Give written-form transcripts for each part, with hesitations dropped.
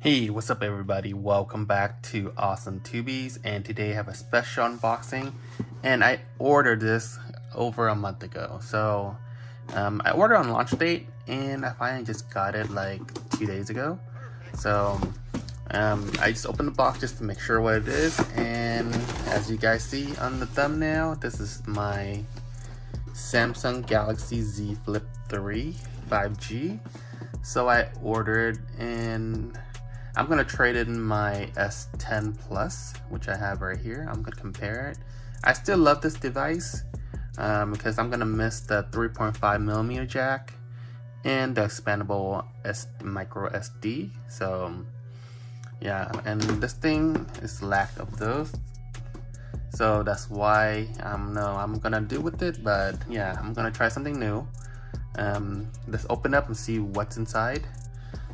Hey, what's up everybody? Welcome back to AwesomeTuBees, and today I have a special unboxing, and I ordered this over a month ago. So I ordered on launch date, and I finally just got it like 2 days ago. So I just opened the box just to make sure what it is, and as you guys see on the thumbnail, this is my Samsung Galaxy Z Flip 3 5G. So I ordered, and I'm gonna trade in my S10 Plus, which I have right here. I'm gonna compare it. I still love this device because I'm gonna miss the 3.5mm jack and the expandable micro SD. So yeah, and this thing is lack of those. So that's why I'm gonna do with it. But yeah, I'm gonna try something new. Let's open up and see what's inside.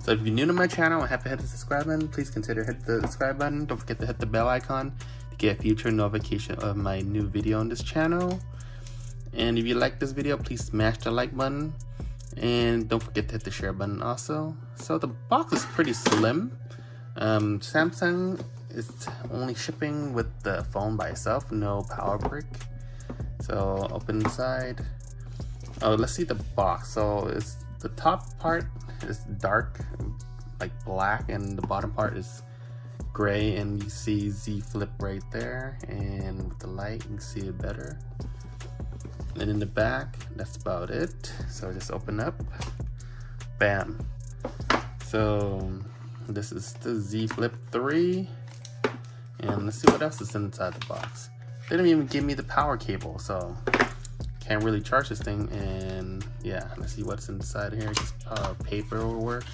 So if you're new to my channel and haven't hit the subscribe button, please consider hit the subscribe button. Don't forget to hit the bell icon to get future notification of my new video on this channel. And if you like this video, please smash the like button. And don't forget to hit the share button also. So the box is pretty slim. Samsung is only shipping with the phone by itself, no power brick. So open inside. Oh, let's see the box. So it's the top part is dark, like black, and the bottom part is gray, and you see Z Flip right there, and with the light you can see it better. And in the back, that's about it. So just open up, bam. So this is the Z Flip 3, and let's see what else is inside the box. They didn't even give me the power cable, so can't really charge this thing. And yeah, let's see what's inside here. Just paperwork.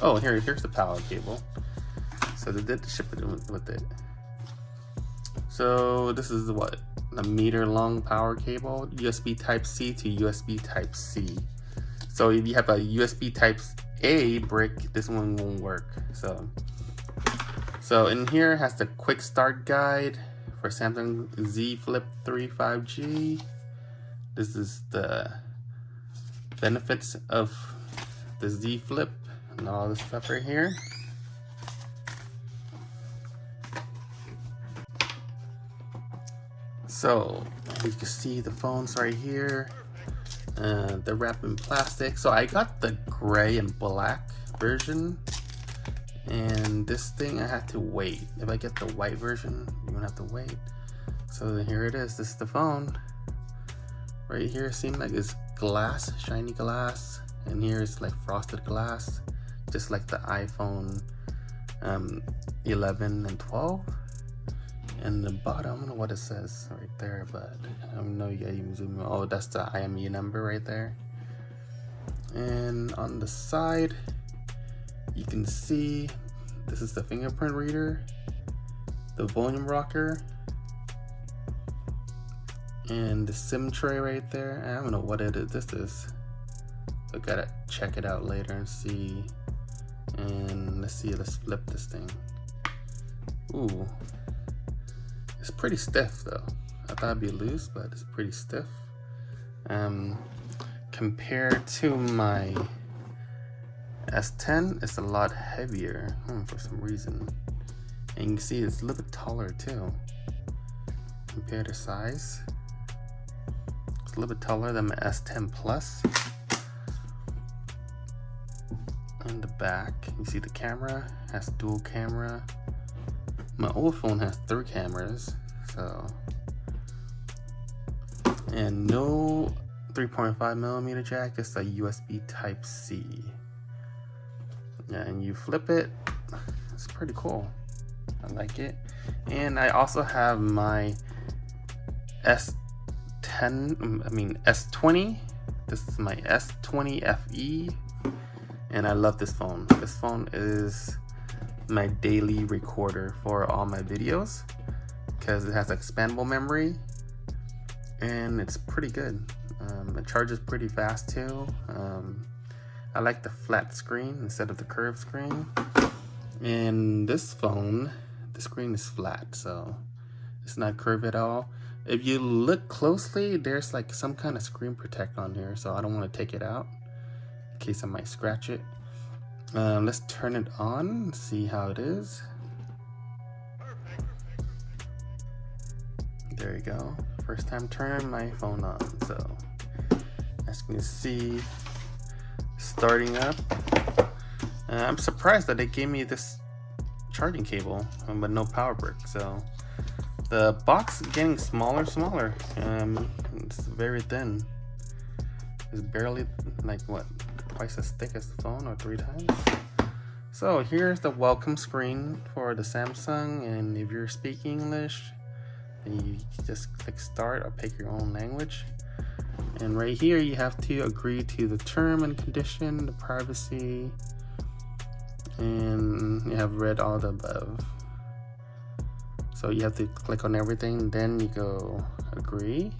Oh, here's the power cable. So they did ship it with it. So this is what, a meter long power cable, USB Type C to USB Type C. So if you have a USB Type A brick, this one won't work. So in here it has the quick start guide for Samsung Z Flip 3 5G. This is the benefits of the Z Flip and all this stuff right here. So you can see the phones right here. They're wrapped in plastic. So I got the gray and black version, and this thing I had to wait. If I get the white version, you don't have to wait. So here it is. This is the phone. Right here seems like it's glass, shiny glass, and here it's like frosted glass, just like the iPhone 11 and 12. And the bottom, I don't know what it says right there, but I don't know, you gotta even zoom in. Oh, that's the IMEI number right there. And on the side, you can see this is the fingerprint reader, the volume rocker, and the SIM tray right there. I don't know what this is. So I gotta check it out later and see. And let's flip this thing. Ooh, it's pretty stiff though. I thought it'd be loose, but it's pretty stiff. Compared to my S10, it's a lot heavier for some reason. And you can see it's a little bit taller too. Compared to size, a little bit taller than my S10 Plus. On the back, you see the camera has dual camera. My old phone has 3 cameras, so, and no 3.5mm jack, it's a USB Type C. Yeah, and you flip it, it's pretty cool. I like it. And I also have my S20. This is my S20 FE, and I love this phone. This phone is my daily recorder for all my videos because it has expandable memory and it's pretty good. It charges pretty fast too. I like the flat screen instead of the curved screen. And this phone, the screen is flat, so it's not curved at all. If you look closely, there's like some kind of screen protect on here, so I don't want to take it out in case I might scratch it. Let's turn it on and see how it is. There you go. First time turning my phone on. So as you can see, starting up. I'm surprised that they gave me this charging cable, but no power brick. So the box is getting smaller and smaller. It's very thin. It's barely, like, what, twice as thick as the phone, or 3 times. So here's the welcome screen for the Samsung, and if you're speaking English, then you just click start or pick your own language. And right here you have to agree to the term and condition, the privacy, and you have read all the above. So you have to click on everything, then you go agree.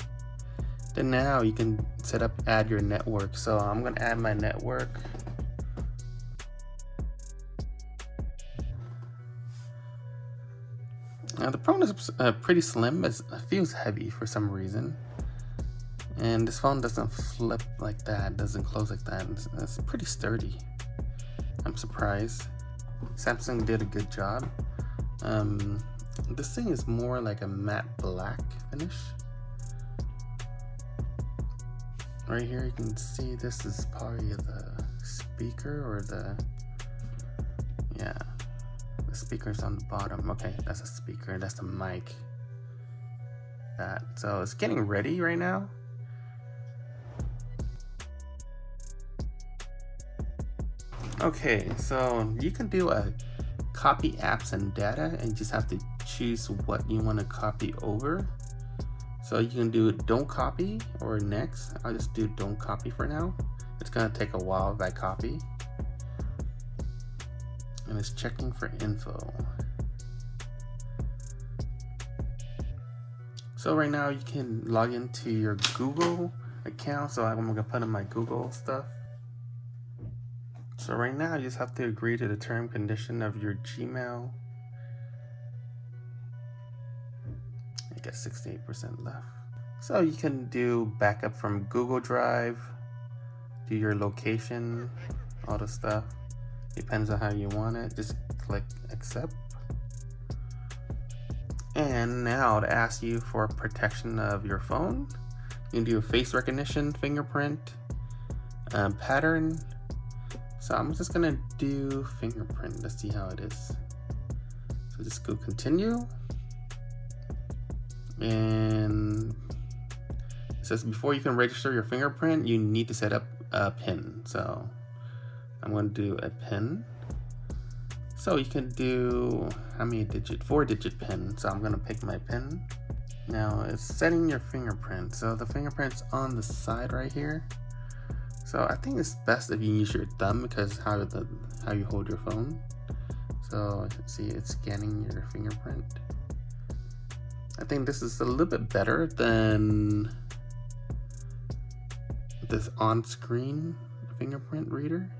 Then now you can set up, add your network. So I'm gonna add my network. Now the phone is pretty slim, but it feels heavy for some reason. And this phone doesn't flip like that, doesn't close like that. It's pretty sturdy. I'm surprised. Samsung did a good job. This thing is more like a matte black finish. Right here you can see this is probably the speaker, or the speaker's on the bottom. Okay, that's a speaker, that's the mic. So it's getting ready right now. Okay, so you can do a copy apps and data, and you just have to choose what you want to copy over. So you can do don't copy or next. I'll just do don't copy for now. It's gonna take a while if I copy. And it's checking for info. So right now you can log into your Google account. So I'm gonna put in my Google stuff. So right now you just have to agree to the term condition of your Gmail. I got 68% left. So you can do backup from Google Drive, do your location, all the stuff. Depends on how you want it. Just click accept. And now to ask you for protection of your phone, you can do face recognition, fingerprint, pattern. So I'm just gonna do fingerprint. Let's see how it is. So just go continue. And it says before you can register your fingerprint, you need to set up a PIN. So I'm going to do a PIN. So you can do, how many digit? 4-digit PIN. So I'm going to pick my PIN. Now it's setting your fingerprint. So the fingerprint's on the side right here. So I think it's best if you use your thumb, because how you hold your phone. So see, it's scanning your fingerprint. I think this is a little bit better than this on-screen fingerprint reader.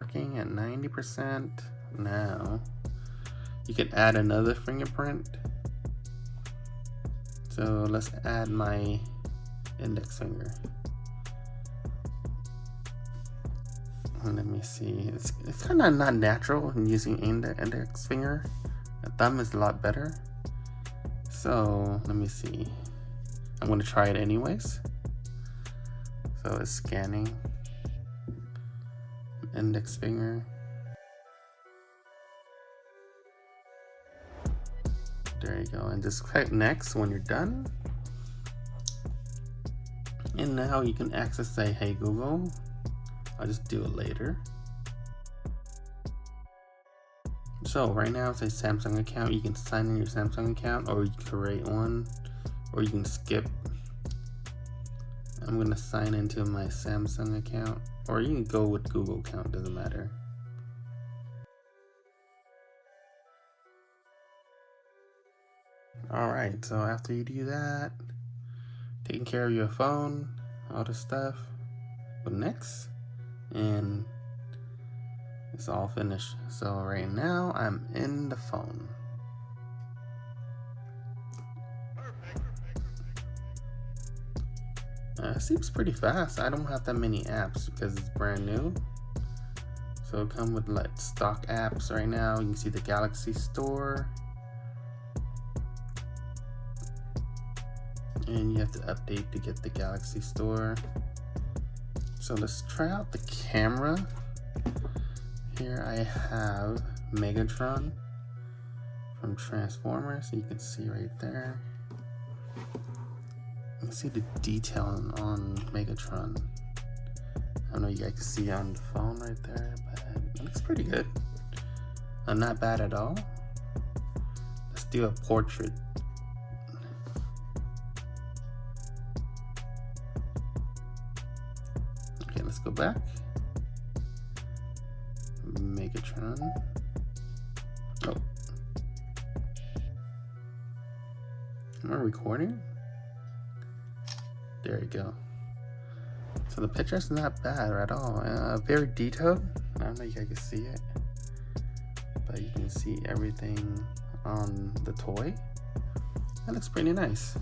Working at 90%. Now you can add another fingerprint. So let's add my index finger. Let me see. It's kind of not natural in using index finger. The thumb is a lot better. So let me see. I'm going to try it anyways. So it's scanning. Index finger. There you go. And just click next when you're done. And now you can access, say, hey Google. I'll just do it later. So right now it's a Samsung account. You can sign in your Samsung account, or you can create one, or you can skip. I'm gonna sign into my Samsung account, or you can go with Google account, doesn't matter. Alright, so after you do that, taking care of your phone, all the stuff, go next, and it's all finished. So right now I'm in the phone. It seems pretty fast. I don't have that many apps because it's brand new. So it comes with like stock apps right now. You can see the Galaxy Store. And you have to update to get the Galaxy Store. So let's try out the camera. Here I have Megatron from Transformers. You can see right there. You can see the detail on Megatron. I don't know if you guys can see on the phone right there, but it looks pretty good. Not bad at all. Let's do a portrait. Okay, let's go back. Megatron. Oh. Am I recording? There you go. So the picture's not bad at all. Very detailed. I don't know if you guys can see it, but you can see everything on the toy. That looks pretty nice.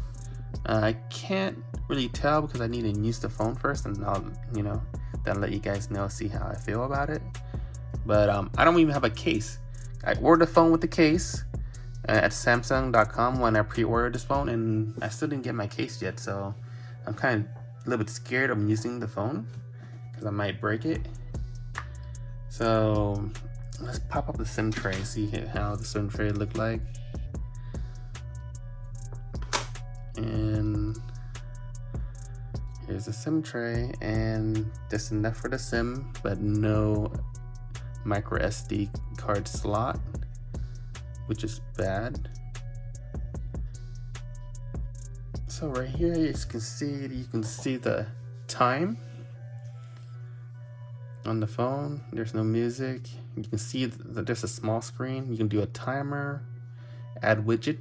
I can't really tell because I need to use the phone first, and I'll, then let you guys know, see how I feel about it. But I don't even have a case. I ordered the phone with the case at Samsung.com when I pre-ordered this phone, and I still didn't get my case yet. So I'm kind of a little bit scared of using the phone because I might break it. So let's pop up the SIM tray, see how the SIM tray look like. And here's the SIM tray, and that's enough for the SIM, but no micro SD card slot, which is bad. So right here you can see the time on the phone. There's no music. You can see that there's a small screen. You can do a timer, add widget,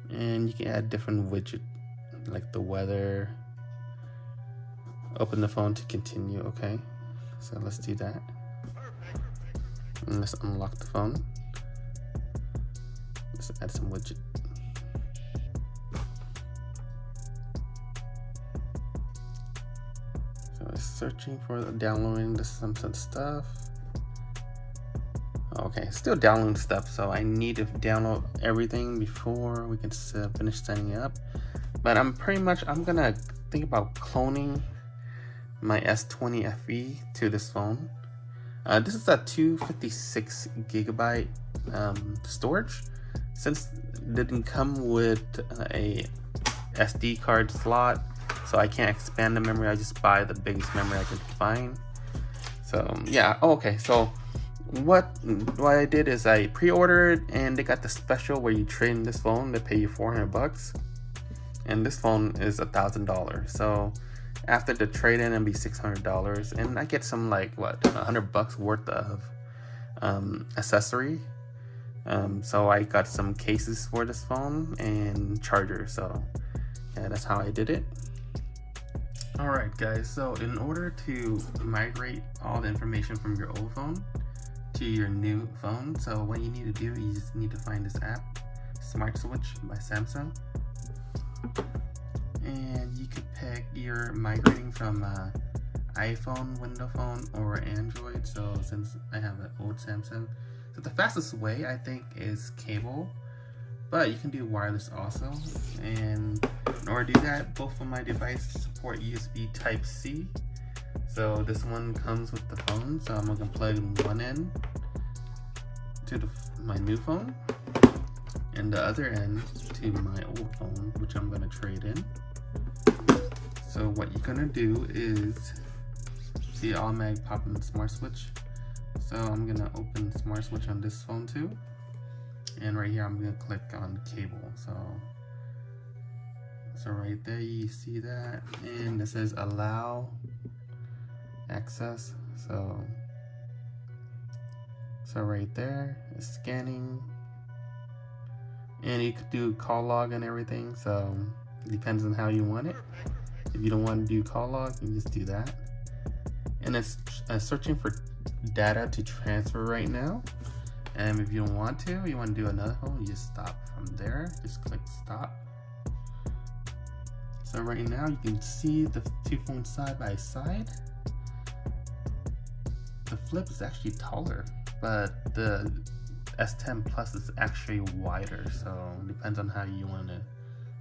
and you can add different widget like the weather. Open the phone to continue. Okay, so let's do that. And let's unlock the phone. Let's add some widget. So it's searching for downloading some stuff. Okay, still downloading stuff, so I need to download everything before we can finish setting it up. But I'm gonna think about cloning my S20 FE to this phone. This is a 256 gigabyte storage. Since it didn't come with a SD card slot, so I can't expand the memory, I just buy the biggest memory I can find. So yeah, okay, so what I did is I pre-ordered, and they got the special where you trade in this phone. They pay you $400, and this phone is $1,000. So after the trade-in, it'll be $600, and I get some like $100 worth of accessory. So I got some cases for this phone and charger. So yeah, that's how I did it. Alright guys, so in order to migrate all the information from your old phone to your new phone, so what you need to do, you just need to find this app, Smart Switch by Samsung. And you could pick your migrating from iPhone, Windows Phone, or Android. So since I have an old Samsung, so the fastest way I think is cable, but you can do wireless also. And in order to do that, both of my devices support USB Type-C. So this one comes with the phone, so I'm gonna plug one end to my new phone, and the other end to my old phone, which I'm gonna trade in. So what you're gonna do is see automatic pop in the Smart Switch. So I'm gonna open Smart Switch on this phone too, and right here I'm gonna click on cable. So right there you see that, and it says allow access. So right there it's scanning, and you could do call log and everything. So it depends on how you want it. If you don't want to do call log, you can just do that. And it's searching for data to transfer right now. And if you don't want to, you want to do another phone, you just stop from there. Just click stop. So right now you can see the two phones side by side. Flip is actually taller, but the S10 Plus is actually wider, so it depends on how you want to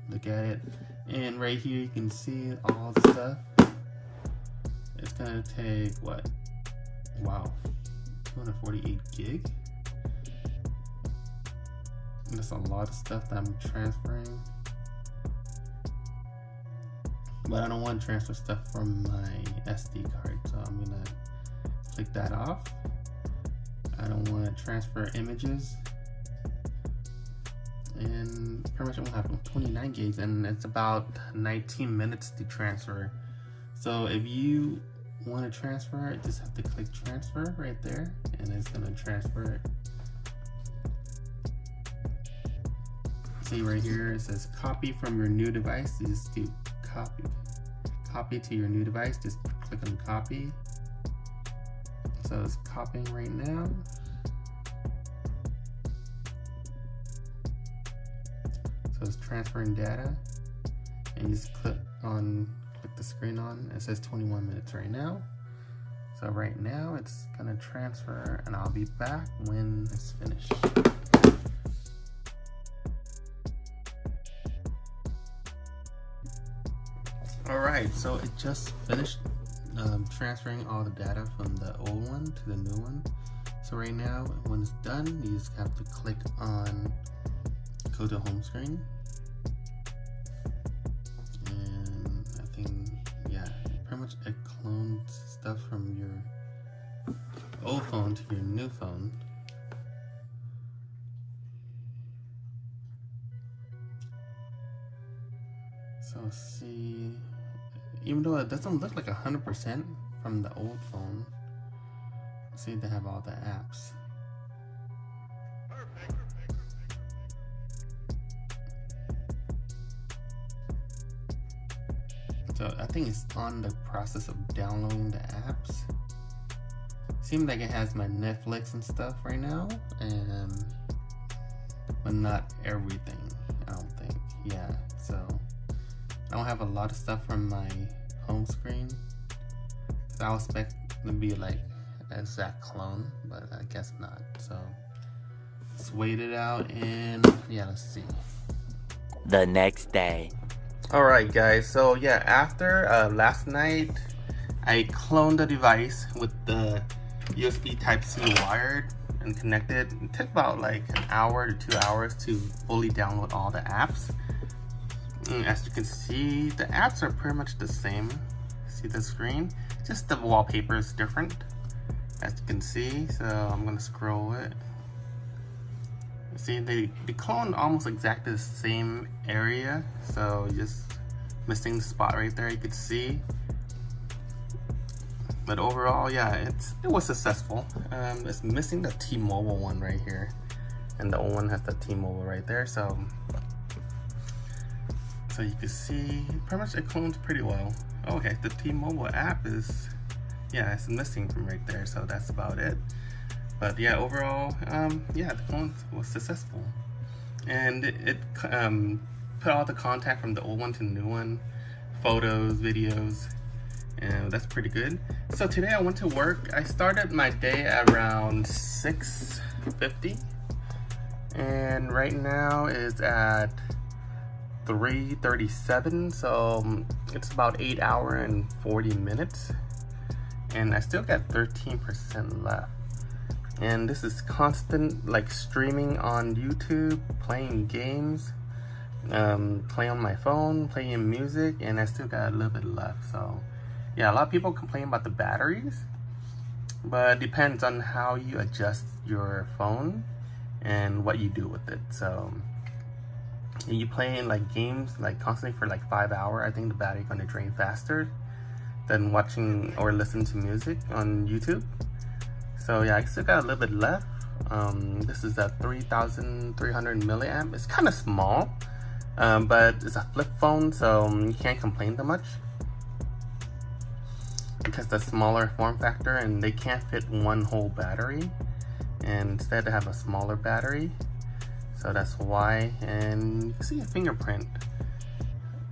look at it. And right here you can see all the stuff. It's gonna take what? Wow, 248 gig. That's a lot of stuff that I'm transferring. But I don't want to transfer stuff from my SD card, so I'm gonna click that off. I don't want to transfer images. And pretty much I'm gonna have 29 gigs, and it's about 19 minutes to transfer. So if you want to transfer it, just have to click transfer right there, and it's gonna transfer it. See right here, it says copy from your new device. You just do copy to your new device. Just click on copy. So it's copying right now. So it's transferring data, and you just click the screen on. It says 21 minutes right now. So right now it's gonna transfer, and I'll be back when it's finished. Alright, so it just finished transferring all the data from the old one to the new one. So right now, when it's done, you just have to click on go to home screen. And I think, yeah, pretty much it clones stuff from your old phone to your new phone. So see, even though it doesn't look like 100% from the old phone, see they have all the apps. So I think it's on the process of downloading the apps. Seems like it has my Netflix and stuff right now, but not everything, I don't think. Yeah, so I don't have a lot of stuff from my home screen. So I expect it to be like an exact clone, but I guess not. So let's wait it out, and yeah, let's see. The next day. Alright guys, so yeah, after last night I cloned the device with the USB Type-C wired and connected. It took about like an hour to 2 hours to fully download all the apps. And as you can see, the apps are pretty much the same. See the screen? Just the wallpaper is different, as you can see. So I'm gonna scroll it. See, they clone almost exactly the same area, so just missing the spot right there, you could see. But overall, yeah, it was successful. It's missing the T-Mobile one right here, and the old one has the T-Mobile right there. So you can see pretty much it clones pretty well. Okay, the T-Mobile app is, yeah, it's missing from right there. So that's about it. But yeah, overall, yeah, the clone was successful, and it put all the contact from the old one to the new one, photos, videos, and that's pretty good. So today I went to work. I started my day at around 6:50, and right now it's at 3:37, so it's about 8 hours and 40 minutes, and I still got 13% left. And this is constant, like streaming on YouTube, playing games, playing on my phone, playing music, and I still got a little bit left. So yeah, a lot of people complain about the batteries, but it depends on how you adjust your phone and what you do with it. So if you playing like games like constantly for like 5 hours, I think the battery gonna drain faster than watching or listening to music on YouTube. So yeah, I still got a little bit left. This is a 3,300 milliamp. It's kind of small, but it's a flip phone, so you can't complain that much because the smaller form factor, and they can't fit one whole battery, and instead they have a smaller battery. So that's why. And you can see a fingerprint.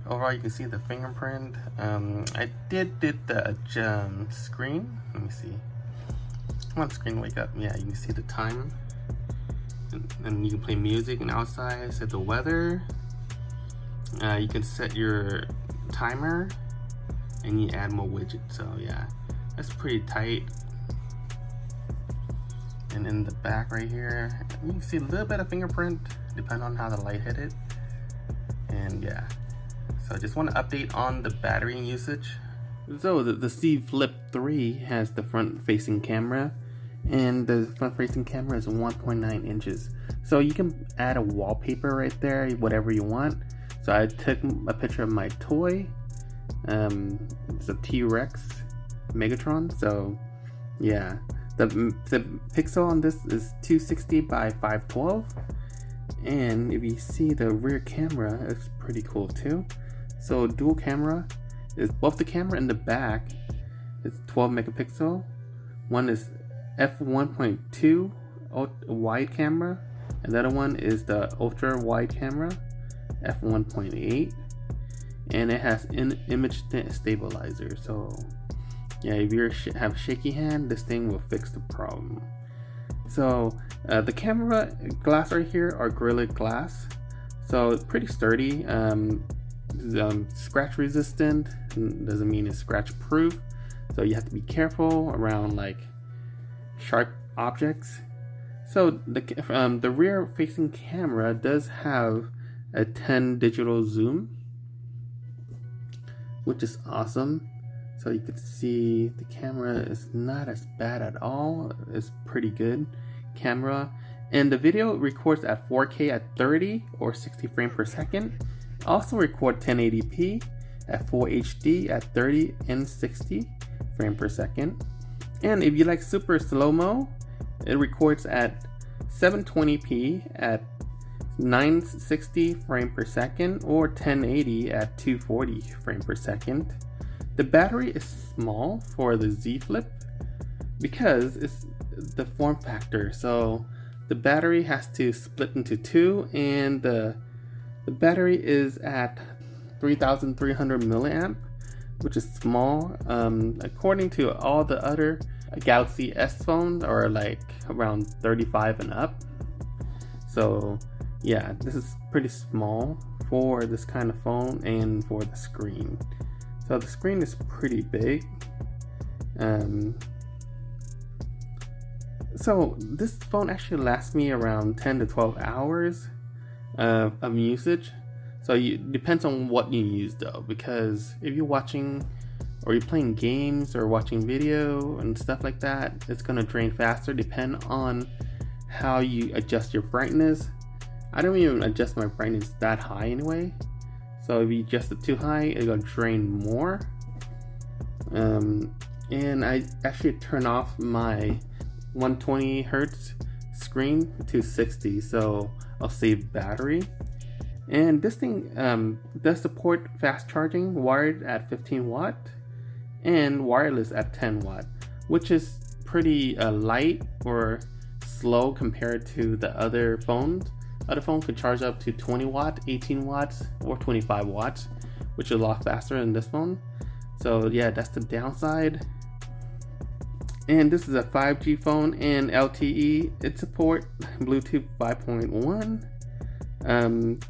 Overall, you can see the fingerprint. I did the screen. Let me see. Come on, screen, wake up. Yeah, you can see the time. And you can play music and outside, set the weather. You can set your timer and you add more widgets. So yeah, that's pretty tight. And in the back right here, you can see a little bit of fingerprint depending on how the light hit it. And yeah, so I just want to update on the battery usage. So the Z Flip 3 has the front facing camera, and the front facing camera is 1.9 inches. So you can add a wallpaper right there, whatever you want. So I took a picture of my toy. It's a T-Rex Megatron. So yeah, the pixel on this is 260 by 512. And if you see the rear camera, it's pretty cool too. So dual camera is both the camera in the back is 12 megapixel. One is f1.2 wide camera, and the other one is the ultra wide camera, f1.8, and it has image stabilizer. So yeah, if you have a shaky hand, this thing will fix the problem. So the camera glass right here are Gorilla Glass, so it's pretty sturdy. Scratch resistant doesn't mean it's scratch proof, so you have to be careful around like sharp objects. So the rear facing camera does have a 10 digital zoom, which is awesome. So you can see the camera is not as bad at all. It's pretty good camera. And the video records at 4K at 30 or 60 frames per second. Also record 1080p at full HD at 30 and 60 frames per second. And if you like super slow-mo, it records at 720p at 960 frames per second or 1080 at 240 frames per second. The battery is small for the Z Flip because it's the form factor. So the battery has to split into two, and the battery is at 3,300 milliamp, which is small. According to all the other Galaxy S phones are like around 35 and up. So yeah, this is pretty small for this kind of phone and for the screen. So the screen is pretty big. So this phone actually lasts me around 10 to 12 hours of usage. So it depends on what you use though, because if you're watching or you're playing games or watching video and stuff like that, it's gonna drain faster. Depend on how you adjust your brightness. I don't even adjust my brightness that high anyway. So if you adjust it too high, it's gonna drain more. And I actually turn off my 120 hertz screen to 60, so I'll save battery. And this thing does support fast charging, wired at 15 watt and wireless at 10 watt, which is pretty light or slow compared to the other phones. Other phone could charge up to 20 watt, 18 watts, or 25 watts, which is a lot faster than this phone. So yeah, that's the downside. And this is a 5G phone and LTE. It supports Bluetooth 5.1.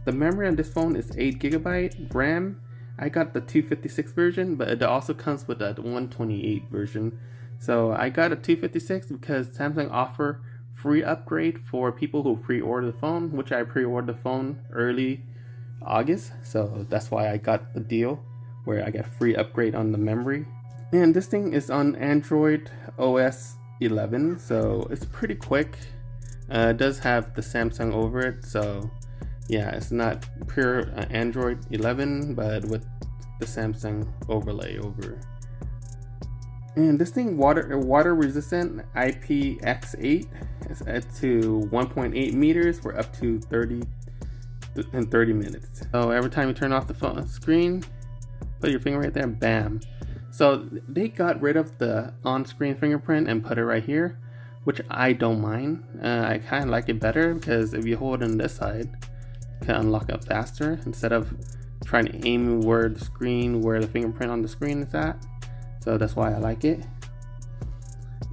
The memory on this phone is 8 GB RAM. I got the 256 version, but it also comes with a 128 version. So I got a 256 because Samsung offer free upgrade for people who pre-order the phone, which I pre-ordered the phone early August, so that's why I got the deal where I get free upgrade on the memory. And this thing is on Android OS 11, so it's pretty quick. It does have the Samsung over it, so yeah, it's not pure Android 11, but with the Samsung overlay over. And this thing water resistant IPX8 is at to 1.8 meters for up to 30 minutes. So every time you turn off the phone screen, put your finger right there, bam. So they got rid of the on-screen fingerprint and put it right here, which I don't mind. I kind of like it better because if you hold it on this side, you can unlock it faster instead of trying to aim where the fingerprint on the screen is at. So that's why I like it.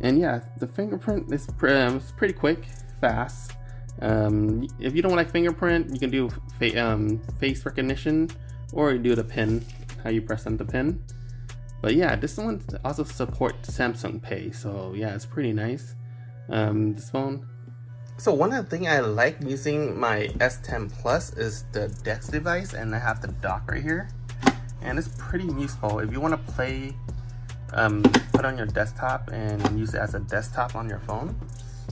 And yeah, the fingerprint is it's pretty quick, fast. If you don't like fingerprint, you can do face recognition, or you do the pin, how you press on the pin. But yeah, this one also supports Samsung Pay, so yeah, it's pretty nice. This phone. So one of the things I like using my S10 Plus is the DeX device, and I have the dock right here, and it's pretty useful if you want to play, put on your desktop and use it as a desktop on your phone.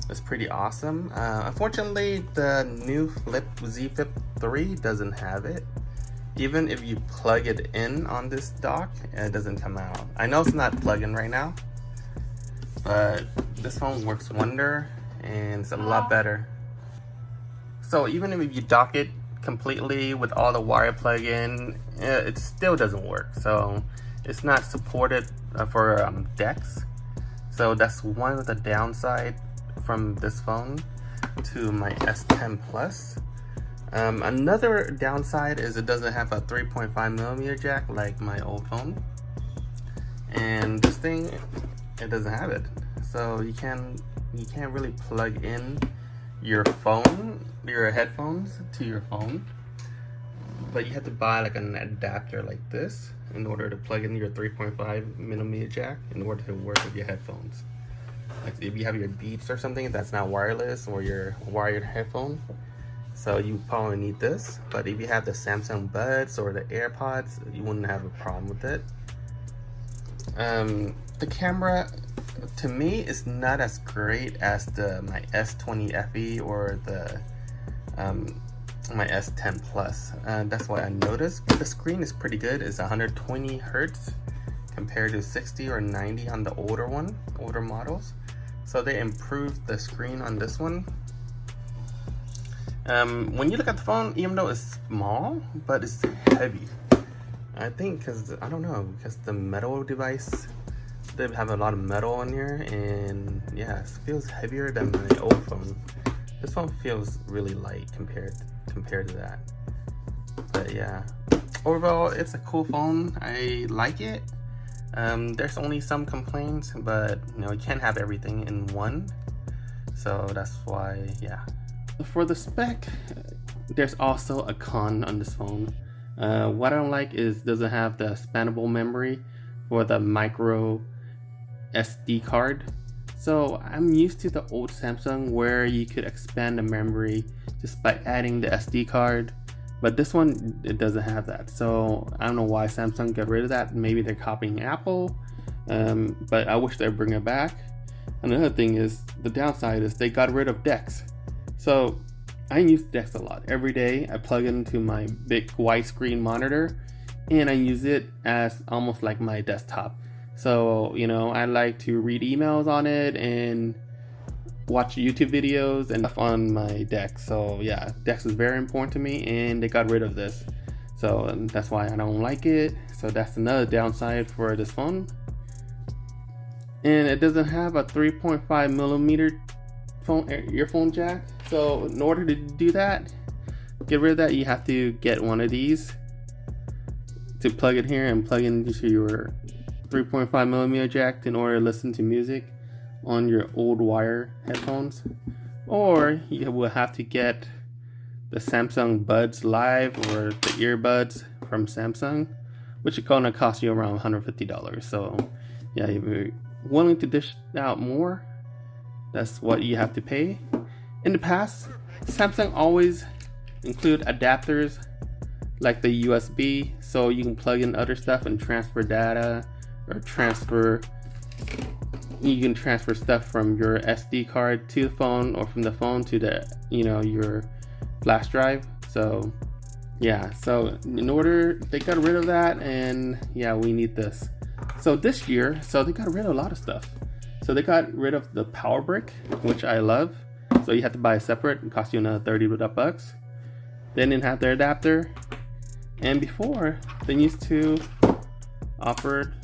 It's pretty awesome. Unfortunately, the new Z Flip 3 doesn't have it. Even if you plug it in on this dock, it doesn't come out. I know it's not plugged in right now, but this phone works wonder, and it's a lot better. So even if you dock it completely with all the wire plug in, it still doesn't work. So it's not supported for DeX. So that's one of the downside from this phone to my S10 Plus. Another downside is it doesn't have a 3.5mm jack like my old phone, and this thing, it doesn't have it. So you can't really plug in your phone, your headphones to your phone, but you have to buy like an adapter like this in order to plug in your 3.5mm jack in order to work with your headphones. Like if you have your Beats or something that's not wireless, or your wired headphone, so you probably need this. But if you have the Samsung Buds or the AirPods, you wouldn't have a problem with it. The camera, to me, is not as great as my S20 FE or my S10 Plus. That's what I noticed. But the screen is pretty good. It's 120 Hertz compared to 60 or 90 on the older models. So they improved the screen on this one. When you look at the phone, even though it's small, but it's heavy. I think because the metal device, they have a lot of metal in here, and yeah, it feels heavier than my old phone. This phone feels really light compared to that. But yeah, overall, it's a cool phone. I like it. There's only some complaints, but you can't have everything in one. So that's why, yeah. For the spec, there's also a con on this phone. What I don't like is it doesn't have the expandable memory for the micro SD card. So I'm used to the old Samsung where you could expand the memory just by adding the SD card, but this one, it doesn't have that. So I don't know why Samsung got rid of that. Maybe they're copying Apple, but I wish they'd bring it back. Another thing is, the downside is they got rid of DeX. So I use DeX a lot. Every day I plug it into my big widescreen monitor, and I use it as almost like my desktop. So I like to read emails on it and watch YouTube videos and stuff on my DeX. So yeah, DeX is very important to me, and they got rid of this. So that's why I don't like it. So that's another downside for this phone. And it doesn't have a 3.5mm earphone jack. So in order to do that, get rid of that, you have to get one of these to plug it here and plug into your 3.5mm jack in order to listen to music on your old wire headphones. Or you will have to get the Samsung Buds Live or the earbuds from Samsung, which is gonna cost you around $150. So yeah, if you're willing to dish out more, that's what you have to pay. In the past, Samsung always include adapters like the USB, so you can plug in other stuff and transfer data, or you can transfer stuff from your SD card to the phone, or from the phone to the your flash drive. So yeah, so they got rid of that, and yeah, we need this. So this year, they got rid of a lot of stuff. So they got rid of the power brick, which I love. So you have to buy a separate, it costs you another $30. They didn't have their adapter. And before, they used to offer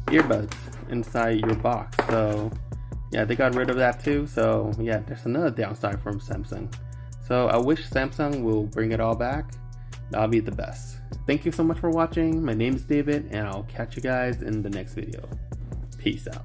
earbuds inside your box. So yeah, they got rid of that too. So yeah, there's another downside from Samsung. So I wish Samsung will bring it all back. That'll be the best. Thank you so much for watching. My name is David, and I'll catch you guys in the next video. Peace out.